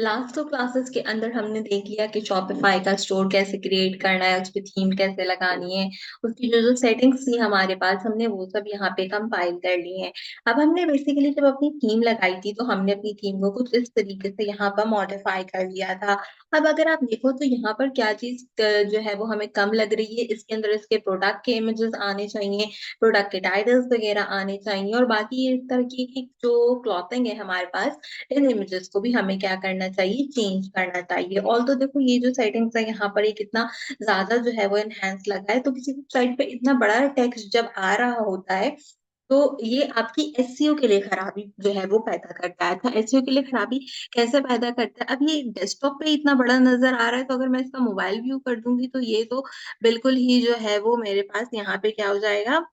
Last दो classes के अंदर हमने देख लिया कि शॉपिफाई का स्टोर कैसे क्रिएट करना है, उस पे थीम कैसे लगानी है, उसकी जो जो सेटिंग्स थी हमारे पास हमने वो सब यहाँ पे कंपाइल कर ली है। अब हमने बेसिकली जब अपनी थीम लगाई थी तो हमने अपनी थीम को कुछ इस तरीके से यहाँ पर मॉडिफाई कर लिया था। अब अगर आप देखो तो यहाँ पर क्या चीज जो है वो हमें कम लग रही है, इसके अंदर इसके प्रोडक्ट के इमेजेस आने चाहिए, प्रोडक्ट के टाइटल्स वगैरह आने चाहिए, और बाकी इस तरह की जो क्लॉथिंग है हमारे पास, इन इमेजेस को भी हमें क्या करना चाहिए, चेंज करना चाहिए। ऑल तो देखो ये जो सेटिंग्स है यहाँ पर ये कितना ज्यादा जो है वो एनहेंस लगा है, तो किसी साइट पे इतना बड़ा टेक्स्ट जब आ रहा होता है तो ये आपकी एसईओ के लिए खराबी जो है वो पैदा करता है। था एसईओ के लिए खराबी कैसे पैदा करता है, अब ये डेस्कटॉप पे इतना बड़ा नजर आ रहा है, तो अगर मैं इसका मोबाइल व्यू कर दूंगी तो ये तो बिल्कुल ही जो है वो मेरे पास यहाँ पे क्या हो जाएगा,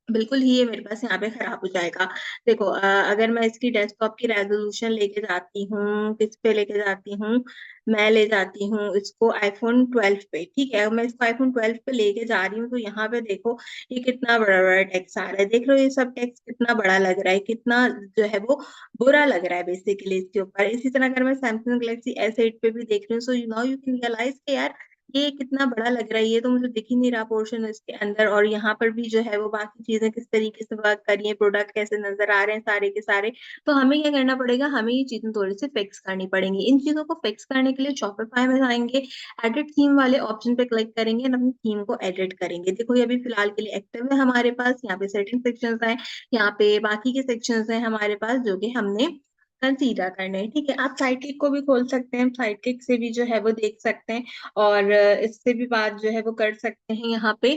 बिल्कुल ही ये मेरे पास यहाँ पे खराब हो जाएगा। देखो अगर मैं इसकी डेस्कटॉप की रेजोल्यूशन लेके जाती हूँ, किस पे लेके जाती हूँ, मैं ले जाती हूँ इसको आईफोन 12 पे, ठीक है। मैं इसको आईफोन 12 पे लेके जा रही हूँ तो यहाँ पे देखो ये कितना बड़ा बड़ा टेक्स्ट आ रहा है, देख लो ये सब टेक्स्ट कितना बड़ा लग रहा है, कितना जो है वो बुरा लग रहा है बेसिकली इसके ऊपर। इसी तरह अगर मैं सैमसंग गैलेक्सी S8 पे भी देख रही हूँ, so now you can realise के यार ये कितना बड़ा लग रहा है, ये तो मुझे दिख ही नहीं रहा पोर्शन इसके अंदर, और यहाँ पर भी जो है वो बाकी चीजें किस तरीके से वर्क कर रही है, प्रोडक्ट कैसे नजर आ रहे हैं सारे के सारे। तो हमें क्या करना पड़ेगा, हमें ये चीजें थोड़ी सी फिक्स करनी पड़ेंगी। इन चीजों को फिक्स करने के लिए शॉपिफाई में जाएंगे, एडिट थीम वाले ऑप्शन पे क्लिक करेंगे और अपनी थीम को एडिट करेंगे। देखो ये अभी फिलहाल के लिए एक्टिव है हमारे पास, यहाँ पे सेटिंग सेक्शन है, यहाँ पे बाकी के सेक्शन है हमारे पास जो कि हमने कंसीडर करने हैं, ठीक है। आप साइडकिक को भी खोल सकते हैं, साइडकिक से भी जो है वो देख सकते हैं, और इससे भी बात जो है वो कर सकते हैं यहाँ पे,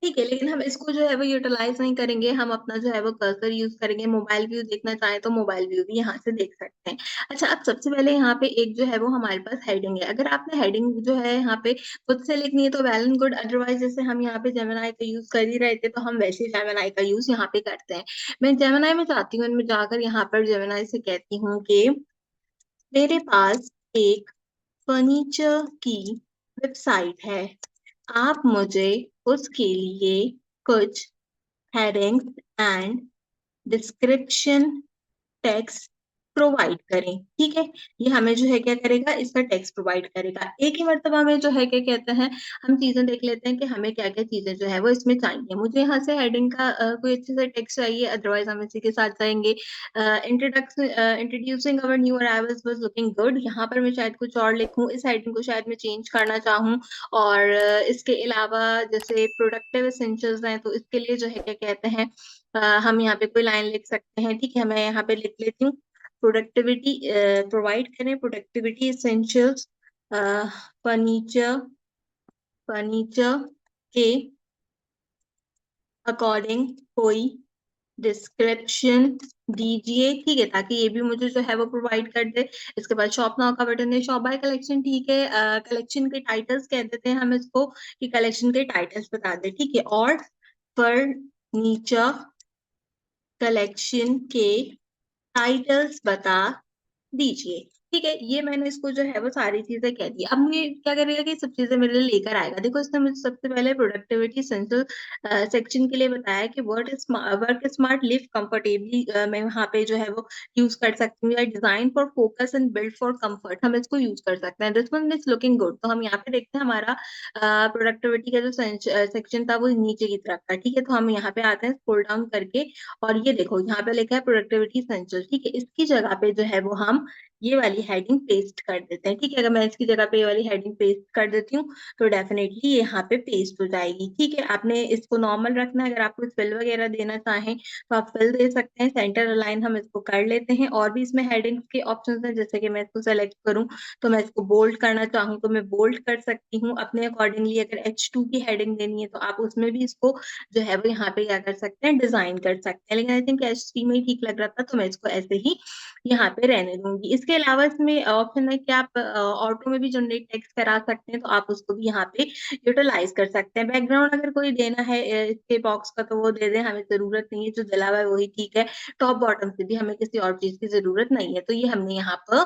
ठीक है। लेकिन हम इसको जो है वो यूटिलाइज नहीं करेंगे, हम अपना जो है वो कर्सर यूज करेंगे। मोबाइल व्यू देखना चाहें तो मोबाइल व्यू भी यहाँ से देख सकते हैं। अच्छा, अब सबसे पहले यहाँ पे एक जो है वो हमारे पास हेडिंग है। अगर आपने हेडिंग जो है यहाँ पे खुद से लिखनी है तो वेल एंड गुड, अदरवाइज जैसे हम यहाँ पे जेमिनाई का यूज कर ही रहे थे तो हम वैसे जेमिनाई का यूज यहाँ पे करते हैं। मैं जेमिनाई में जाती हूँ, इनमें जाकर यहाँ पर जेमिनाई से कहती हूँ कि मेरे पास एक फर्नीचर की वेबसाइट है, आप मुझे उसके लिए कुछ headings and description text provide करें, ठीक है। ये हमें जो है क्या करेगा, इसका टेक्स्ट प्रोवाइड करेगा। एक ही मर्तबा में जो है क्या कहते हैं, हम चीजें देख लेते हैं कि हमें क्या क्या चीजें जो है वो इसमें चाहिए। मुझे यहाँ से हेडिंग का कोई अच्छे से टेक्स्ट चाहिए, अदरवाइज हम इसी के साथ जाएंगे। Introduction introducing our new arrivals was looking good, यहाँ पर मैं शायद कुछ और लिखूं, इस हेडिंग को शायद मैं चेंज करना चाहूँ। और इसके अलावा जैसे प्रोडक्टिव एसेंशियल्स हैं तो इसके लिए जो है क्या कहते हैं, हम यहाँ पे कोई लाइन लिख सकते हैं, ठीक है। मैं यहाँ पे लिख लेती हूँ, प्रोडक्टिविटी प्रोवाइड करें, प्रोडक्टिविटी एसेंशियल्स फर्नीचर फर्नीचर के अकॉर्डिंग कोई डिस्क्रिप्शन दीजिए, ठीक है, ताकि ये भी मुझे जो है वो प्रोवाइड कर दे। इसके बाद शॉप नाउ का बटन है, शॉप बाय कलेक्शन, ठीक है। कलेक्शन के टाइटल्स कह देते हैं हम इसको, कि कलेक्शन के टाइटल्स बता दे, ठीक है। और फर्नीचर कलेक्शन के टाइटल्स बता दीजिए, ठीक है। ये मैंने इसको जो है वो सारी चीजें कह दी। अब मुझे क्या करेगा कि सब चीजें मेरे लिए लेकर आएगा। देखो इसने मुझे सबसे पहले प्रोडक्टिविटी सेंसर सेक्शन के लिए बताया कि वर्क स्मार्ट लिव कंफर्टेबली, मैं वहाँ पे जो है वो यूज कर सकती हूँ, या design for focus and build for comfort, हम इसको यूज कर सकते हैं। This one is looking good, तो हम यहाँ पे देखते हैं हमारा प्रोडक्टिविटी का जो सेक्शन था वो नीचे की तरफ था, ठीक है। तो हम यहाँ पे आते हैं स्क्रॉल डाउन करके, और ये देखो यहाँ पे लिखा है प्रोडक्टिविटी सेंसर, ठीक है। इसकी जगह पे जो है वो हम ये वाली हेडिंग पेस्ट कर देते हैं, ठीक है। अगर मैं इसकी जगह पे ये वाली हेडिंग पेस्ट कर देती हूँ तो डेफिनेटली यहाँ पे पेस्ट हो जाएगी, ठीक है। आपने इसको नॉर्मल रखना है, अगर आपको फिल वगैरह देना चाहें तो आप फिल दे सकते हैं। सेंटर अलाइन हम इसको कर लेते हैं, और भी इसमें हेडिंग्स के ऑप्शंस हैं, जैसे कि मैं इसको सेलेक्ट करूँ तो मैं इसको बोल्ड करना चाहूँ तो मैं बोल्ड कर सकती हूँ अपने अकॉर्डिंगली। अगर H2 की हेडिंग देनी है तो आप उसमें भी इसको जो है वो यहाँ पे क्या कर सकते हैं, डिजाइन कर सकते हैं। लेकिन आई थिंक H3 में ही ठीक लग रहा था तो मैं इसको ऐसे ही यहाँ पे रहने दूंगी। इसके अलावा इसमें ऑप्शन है कि आप ऑटो में भी जनरेट टेक्स्ट करा सकते हैं, तो आप उसको भी यहाँ पे यूटिलाइज कर सकते हैं। बैकग्राउंड अगर कोई देना है इसके बॉक्स का तो वो दे दें, हमें जरूरत नहीं है, जो डला हुआ है वही ठीक है। टॉप बॉटम से भी हमें किसी और चीज की जरूरत नहीं है, तो ये हमने यहाँ पर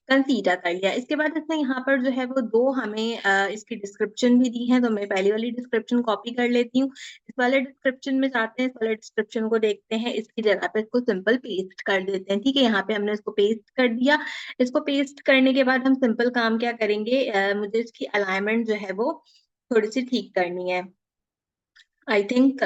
कंसीडर कर लिया। इसके बाद इसने यहाँ पर जो है वो दो हमें इसकी डिस्क्रिप्शन भी दी है, तो मैं पहली वाली डिस्क्रिप्शन कॉपी कर लेती हूँ। इस वाले डिस्क्रिप्शन में जाते हैं, इस वाले डिस्क्रिप्शन को देखते हैं, इसकी जगह पे इसको सिंपल पेस्ट कर देते हैं, ठीक है। यहाँ पे हमने इसको पेस्ट कर दिया। इसको पेस्ट करने के बाद हम सिंपल काम क्या करेंगे, मुझे इसकी अलाइनमेंट जो है वो थोड़ी सी ठीक करनी है। आई थिंक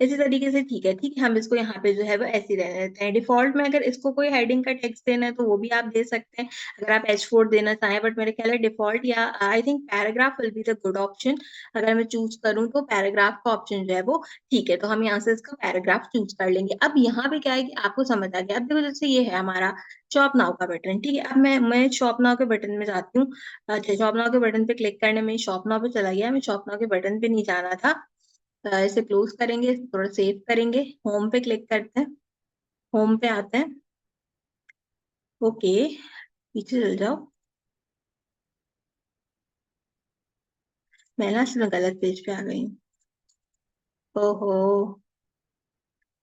इसी तरीके से ठीक है, हम इसको यहाँ पे जो है वो ऐसे ही रहने देते हैं। डिफॉल्ट में अगर इसको कोई हेडिंग का टेक्स्ट देना है तो वो भी आप दे सकते हैं, अगर आप H4 देना चाहें, बट मेरे ख्याल है डिफॉल्ट या I think paragraph will be the good option. अगर मैं चूज करूँ तो पैराग्राफ का ऑप्शन जो है वो ठीक है, तो हम यहाँ से इसका पैराग्राफ चूज कर लेंगे। अब यहाँ पे क्या है कि आपको समझ आ गया। अब देखो जैसे ये है हमारा शॉप नाउ का बटन, ठीक है। अब मैं शॉप नाउ के बटन में जाती हूँ। अच्छा, शॉप नाउ के बटन पे क्लिक करने में शॉप नाउ पे चला गया, मैं शॉप नाउ के बटन पे नहीं जाना था। इसे क्लोज करेंगे, थोड़ा सेव करेंगे, होम पे क्लिक करते हैं, होम पे आते हैं। ओके, पीछे चल जाओ। मैं ना इसमें गलत पेज पे आ गई हूँ। ओहो,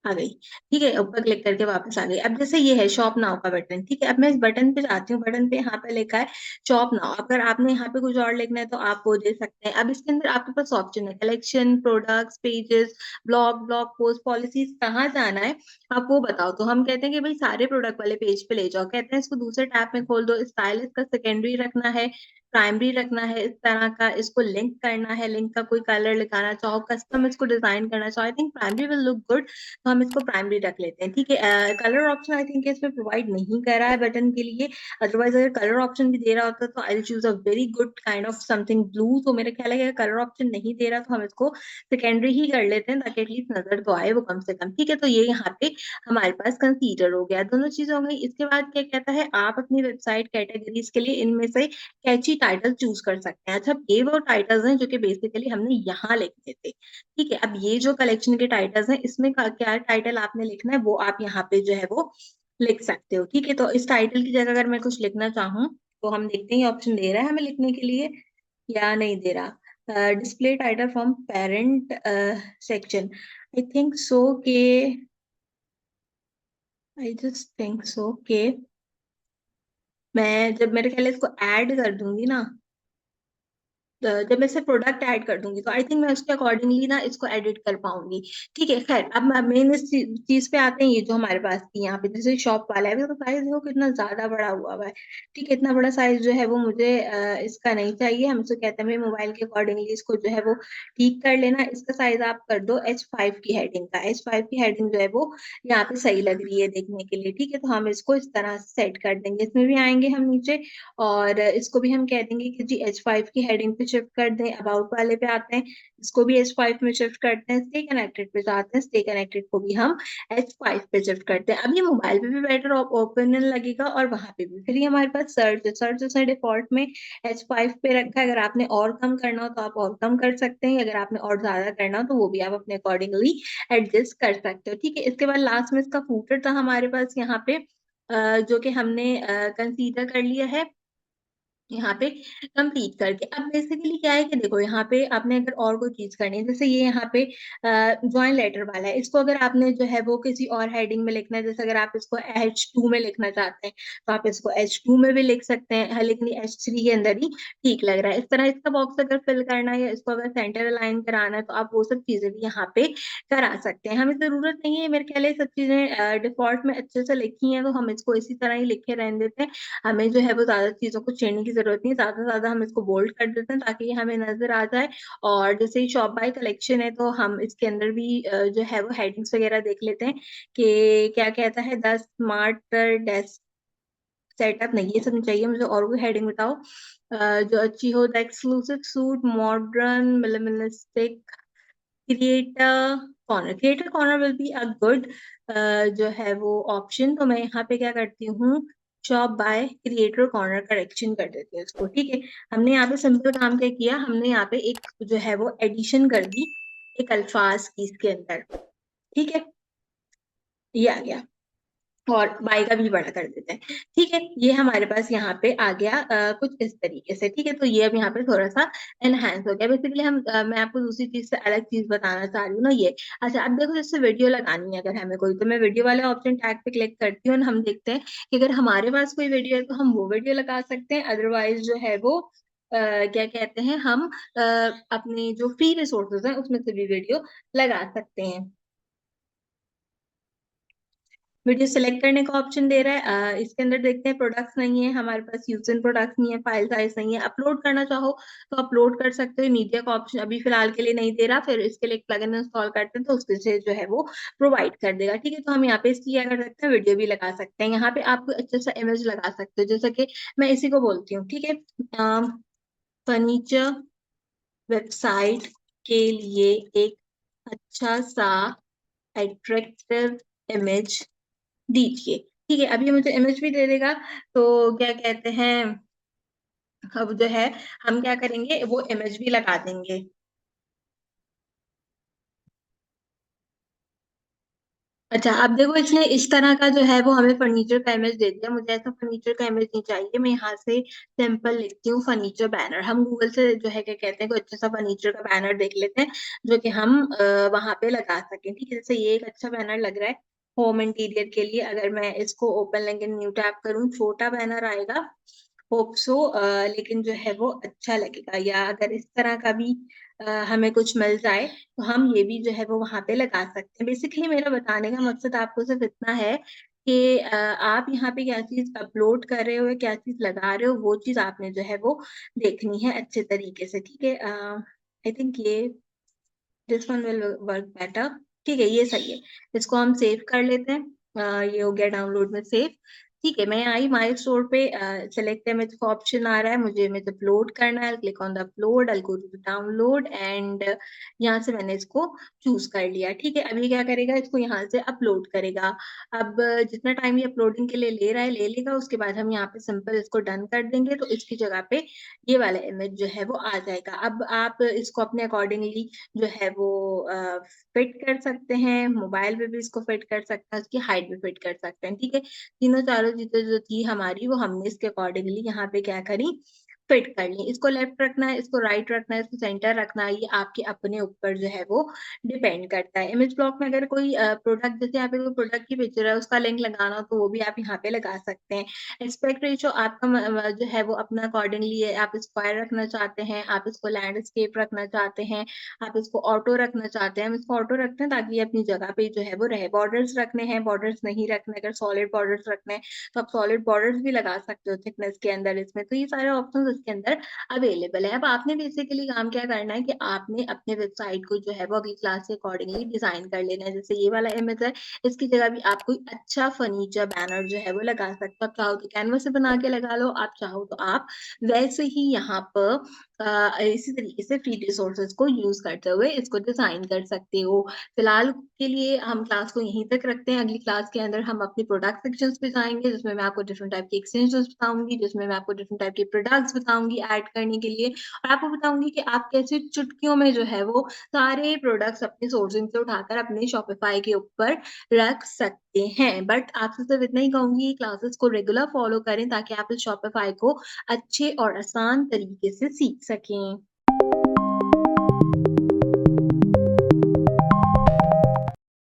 आ गई। ठीक है, ऊपर क्लिक करके वापस आ गई। अब जैसे ये है शॉप नाउ का बटन, ठीक है। अब मैं इस बटन पे जाती हूँ, बटन पे यहाँ पे लिखा है शॉप नाउ। अगर आपने यहाँ पे कुछ और लिखना है तो आप वो दे सकते हैं। अब इसके अंदर आपके पास ऑप्शन है collection, products, pages, blog post, policies, कहाँ जाना है आप वो बताओ। तो हम कहते हैं कि भाई सारे प्रोडक्ट वाले पेज पे ले जाओ। कहते हैं इसको दूसरे टैब में खोल दो। स्टाइल इसका सेकेंडरी रखना है, प्राइमरी रखना है इस तरह का। इसको लिंक करना है, लिंक का कोई कलर लगाना चाहो, कस्टम इसको डिजाइन करना चाहो, I think primary will look good, तो हम इसको प्राइमरी रख लेते हैं। ठीक है, कलर ऑप्शन आई थिंक इसमें प्रोवाइड नहीं कर रहा है बटन के लिए। अदरवाइज अगर कलर ऑप्शन भी दे रहा होता तो I choose a very good kind of something blue. तो मेरे ख्याल है कि अगर कलर ऑप्शन नहीं दे रहा तो हम इसको सेकेंडरी ही कर लेते हैं, ताकि एटलीस्ट नजर तो आए वो कम से कम। ठीक है, तो ये यहाँ पे हमारे पास कंसीडर हो गया, दोनों चीज हो गई। इसके बाद क्या कहता है, आप अपनी वेबसाइट कैटेगरीज के लिए इनमें से कैची टाइटल चूज कर सकते हैं। अच्छा, ये वो टाइटल्स हैं जो कि बेसिकली हमने यहाँ लिखने थे। ठीक है, अब ये जो कलेक्शन के टाइटल्स हैं इसमें क्या टाइटल आपने लिखना है वो आप यहाँ पे जो है वो लिख सकते हो। ठीक है, तो इस टाइटल की जगह अगर मैं कुछ लिखना चाहूँ तो हम देखते हैं ऑप्शन दे रहा है हमें लिखने के लिए या नहीं दे रहा। Display title from parent section, I think so के, आई जस्ट थिंक सो के मैं जब मेरे ख्याल है इसको ऐड कर दूंगी ना, जब मैं इसे प्रोडक्ट ऐड कर दूंगी तो आई थिंक मैं उसके अकॉर्डिंगली ना इसको एडिट कर पाऊंगी। ठीक है, खैर अब मेन इस चीज पे आते हैं। ये जो हमारे पास की यहाँ पे जैसे शॉप वाला है, अभी तो साइज देखो कितना ज्यादा बड़ा हुआ है। ठीक है, इतना बड़ा साइज जो है वो मुझे इसका नहीं चाहिए। हम इसको कहते हैं मोबाइल के अकॉर्डिंगली इसको जो है वो ठीक कर लेना। इसका साइज आप कर दो H5 की हेडिंग का। H5 की हेडिंग जो है वो यहाँ पे सही लग रही है देखने के लिए। ठीक है, तो हम इसको इस तरह से सेट कर देंगे। इसमें भी आएंगे हम नीचे और इसको भी हम कह देंगे कि जी H5 की हेडिंग पे शिफ्ट कर दें। अबाउट वाले पे आते हैं, इसको भी H5 में शिफ्ट करते हैं। स्टे कनेक्टेड पे जाते हैं, स्टे कनेक्टेड को भी हम H5 पे शिफ्ट करते हैं। अब ये मोबाइल पे भी बेटर ओपन लगेगा और वहां पे भी। फिर ये हमारे पास सर्च उसने डिफॉल्ट में H5 पे रखा है। अगर आपने और कम करना हो तो आप और कम कर सकते हैं, अगर आपने और ज्यादा करना हो तो वो भी आप अपने अकॉर्डिंगली एडजस्ट कर सकते हो। ठीक है, इसके बाद लास्ट में इसका फूटर था हमारे पास यहाँ पे, जो कि हमने कंसीडर कर लिया है यहाँ पे कंप्लीट करके। अब बेसिकली क्या है कि देखो यहाँ पे आपने अगर और कोई चीज करनी है, जैसे ये यहाँ पे ज्वाइन लेटर वाला है, इसको अगर आपने जो है वो किसी और हेडिंग में लिखना है, जैसे अगर आप इसको H2 में लिखना चाहते हैं तो आप इसको H2 में भी लिख सकते हैं, हाँ, लेकिन H3 के अंदर ही ठीक लग रहा है। इस तरह इसका बॉक्स अगर फिल करना है या इसको अगर सेंटर अलाइन कराना है तो आप वो सब चीजें भी यहाँ पे करा सकते हैं। हमें जरूरत नहीं है, मेरे ख्याल है सब चीजें डिफॉल्ट में अच्छे से लिखी हैं, तो हम इसको इसी तरह ही लिखे रहने देते हैं। हमें जो है वो ज्यादा चीजों को छेड़ने की जरूरत नहीं, ज्यादा से ज्यादा हम इसको बोल्ड कर देते हैं ताकि ये हमें नजर आ जाए। और जैसे ही शॉप बाय कलेक्शन है तो हम इसके अंदर भी जो है वो हेडिंग्स वगैरह देख लेते हैं कि क्या कहता है, 10 स्मार्ट डेस्क सेटअप, नहीं ये सब नहीं चाहिए मुझे, और कोई हेडिंग बताओ जो अच्छी हो। The exclusive suit, modern, minimalistic, creator corner will be a good जो है वो ऑप्शन। तो मैं यहाँ पे क्या करती हूँ, shop by creator corner correction कर देती हूँ इसको। ठीक है, हमने यहाँ पे सिंपल काम क्या किया, हमने यहाँ पे एक जो है वो एडिशन कर दी एक अल्फाज की इसके अंदर। ठीक है, ये आ गया, और बाई का भी बड़ा कर देते हैं। ठीक है, ये हमारे पास यहाँ पे आ गया कुछ इस तरीके से। ठीक है, तो ये अब यहाँ पे थोड़ा सा एनहांस हो गया। बेसिकली मैं आपको दूसरी चीज से अलग चीज बताना चाह रही हूँ ना ये। अच्छा, अब देखो जैसे वीडियो लगानी है अगर हमें कोई, तो मैं वीडियो वाले ऑप्शन टैग पे क्लिक करती हूँ और हम देखते हैं कि अगर हमारे पास कोई वीडियो है तो हम वो वीडियो लगा सकते हैं। अदरवाइज जो है वो क्या कहते हैं, हम अपने जो फ्री रिसोर्सेज हैं उसमें से भी वीडियो लगा सकते हैं। वीडियो सिलेक्ट करने का ऑप्शन दे रहा है। इसके अंदर देखते हैं प्रोडक्ट्स नहीं है हमारे पास, यूज इन प्रोडक्ट्स नहीं है, फाइल साइज नहीं है। अपलोड करना चाहो तो अपलोड कर सकते हो। मीडिया का ऑप्शन अभी फिलहाल के लिए नहीं दे रहा, फिर इसके लिए एक प्लगइन इंस्टॉल करते हैं तो उसके से जो है वो प्रोवाइड कर देगा। ठीक है, तो हम यहाँ पे इसकी क्या कर सकते हैं, वीडियो भी लगा सकते हैं। यहाँ पे आप अच्छा सा इमेज लगा सकते हो, जैसा कि मैं इसी को बोलती हूँ। ठीक है, फर्नीचर वेबसाइट के लिए एक अच्छा सा एट्रैक्टिव इमेज दीजिए। ठीक है, अभी मुझे इमेज भी दे देगा। तो क्या कहते हैं, अब जो है हम क्या करेंगे, वो इमेज भी लगा देंगे। अच्छा, अब देखो इसने इस तरह का जो है वो हमें फर्नीचर का इमेज दे दिया। मुझे ऐसा फर्नीचर का इमेज नहीं चाहिए। मैं यहाँ से सिंपल लिखती हूँ फर्नीचर बैनर। हम गूगल से जो है क्या कहते हैं, कोई अच्छा सा फर्नीचर का बैनर देख लेते हैं जो कि हम वहां पे लगा सकें। ठीक है, जैसे ये एक अच्छा बैनर लग रहा है होम इंटीरियर के लिए। अगर मैं इसको open link in new tab करूँ, छोटा बैनर आएगा, होप सो, लेकिन जो है वो अच्छा लगेगा। या अगर इस तरह का भी हमें कुछ मिल जाए तो हम ये भी जो है वो वहां पे लगा सकते हैं। बेसिकली मेरा बताने का मकसद आपको सिर्फ इतना है कि आप यहाँ पे क्या चीज अपलोड कर रहे हो या क्या चीज लगा रहे हो, वो चीज आपने जो है वो देखनी है अच्छे तरीके से। ठीक है, आई थिंक ये this one will work better. ठीक है, ये सही है। इसको हम सेव कर लेते हैं। ये हो गया डाउनलोड में सेव। ठीक है, मैं आई माई स्टोर पे, सेलेक्ट इमेज का ऑप्शन आ रहा है, मुझे इमेज अपलोड करना है। Click on the upload, I go to download and यहाँ से मैंने इसको चूज कर लिया। ठीक है, अब ये क्या करेगा, इसको यहाँ से अपलोड करेगा। अब जितना टाइम ये अपलोडिंग के लिए ले रहा है ले लेगा। उसके बाद हम यहाँ पे सिंपल इसको डन कर देंगे तो इसकी जगह पे ये वाला इमेज जो है वो आ जाएगा। अब आप इसको अपने अकॉर्डिंगली जो है वो फिट कर सकते हैं। मोबाइल पे भी इसको फिट कर सकते हैं, उसकी हाइट भी फिट कर सकते हैं। ठीक है, तीनों चारों चीजें जो थी हमारी वो हमने इसके अकॉर्डिंगली यहाँ पे क्या करी, फिट कर ली। इसको लेफ्ट रखना है, इसको राइट रखना है, इसको सेंटर रखना है, ये आपके अपने ऊपर जो है वो डिपेंड करता है। इमेज ब्लॉक में अगर कोई प्रोडक्ट, जैसे यहाँ पे कोई प्रोडक्ट की पिक्चर है, उसका लिंक लगाना हो तो वो भी आप यहाँ पे लगा सकते हैं। एस्पेक्ट रेशियो आपका जो है वो अपना अकॉर्डिंगली है। आप स्क्वायर रखना चाहते हैं, आप इसको लैंडस्केप रखना चाहते हैं, आप इसको ऑटो रखना चाहते हैं। हम इसको ऑटो रखते हैं ताकि ये अपनी जगह पे जो है वो रहे। बॉर्डर्स रखने हैं, बॉर्डर्स नहीं रखने, अगर सॉलिड बॉर्डर्स रखने हैं तो आप सॉलिड बॉर्डर्स भी लगा सकते हो थिकनेस के अंदर इसमें। तो ये सारे ऑप्शन इसके अंदर अवेलेबल है। अब आपने बेसिकली काम क्या करना है कि आपने अपने वेबसाइट को जो है वो अगली क्लास के अकॉर्डिंगली डिजाइन कर लेना है। जैसे ये वाला इमेज है, इसकी जगह भी आप कोई अच्छा फर्नीचर बैनर जो है वो लगा सकते हो। आप चाहो तो कैनवस से बना के लगा लो, आप चाहो तो आप वैसे ही यहाँ पर इसी तरीके से फ्री रिसोर्सेज को यूज करते हुए इसको डिजाइन कर सकते हो। फिलहाल के लिए हम क्लास को यहीं तक रखते हैं। अगली क्लास के अंदर हम अपने प्रोडक्ट सेक्शंस पे जाएंगे, जिसमें मैं आपको डिफरेंट टाइप की एक्सटेंशंस बताऊंगी, जिसमें मैं आपको डिफरेंट टाइप के प्रोडक्ट्स बताऊंगी ऐड करने के लिए, और आपको बताऊंगी कि आप कैसे चुटकियों में जो है वो सारे प्रोडक्ट्स अपने सोर्सिंग से उठाकर अपने शॉपिफाई के ऊपर रख सकते हैं। बट आपसे सिर्फ इतना ही कहूंगी, क्लासेस को रेगुलर फॉलो करें ताकि आप इस शॉपिफाई को अच्छे और आसान तरीके से सीख सकें।